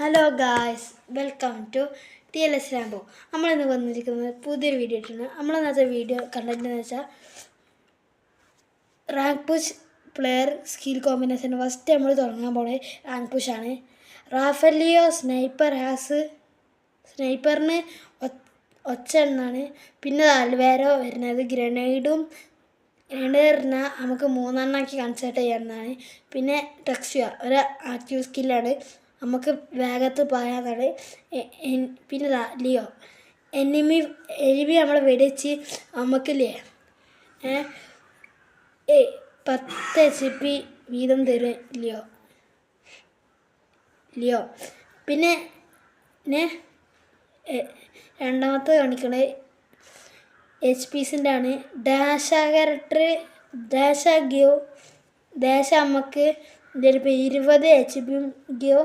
Hello guys, welcome to TLS Lambo. നമ്മളിന്ന് വന്നിരിക്കുന്നത് പുതിയൊരു വീഡിയോ ഇട്ടാണ്. നമ്മളിന്നത്തെ വീഡിയോ കണ്ടന്റ് എന്ന് വെച്ചാൽ rank push player skill combination. First നമ്മൾ തുടങ്ങാൻ പോണത് റാങ്ക് പുഷാണ്. റാഫലിയോ സ്നൈപ്പറിന് ഒച്ച എന്നാണ്. പിന്നെ അൽവേരോ വരുന്നത് ഗ്രനേഡും പറഞ്ഞാൽ നമുക്ക് 3 കൺസേർട്ട് ചെയ്യാവുന്നതാണ്. പിന്നെ ടെക്സ്റ്റുക ഒരു ആക്റ്റീവ് സ്കില്ലാണ്, നമുക്ക് വേഗത്തിൽ പായാന്നാണ്. പിന്നെ ലിയോ എനിമി നമ്മളെ വെടിച്ച് നമുക്കില്ലേ 10 HP വീതം തരും ലിയോ. പിന്നെ രണ്ടാമത്തെ കാണിക്കണത് HPസിൻ്റെ ആണ്. ക്യാരക്ടർ ഡാഷ നമുക്ക് ചിലപ്പോൾ 20 HP ഗിയോ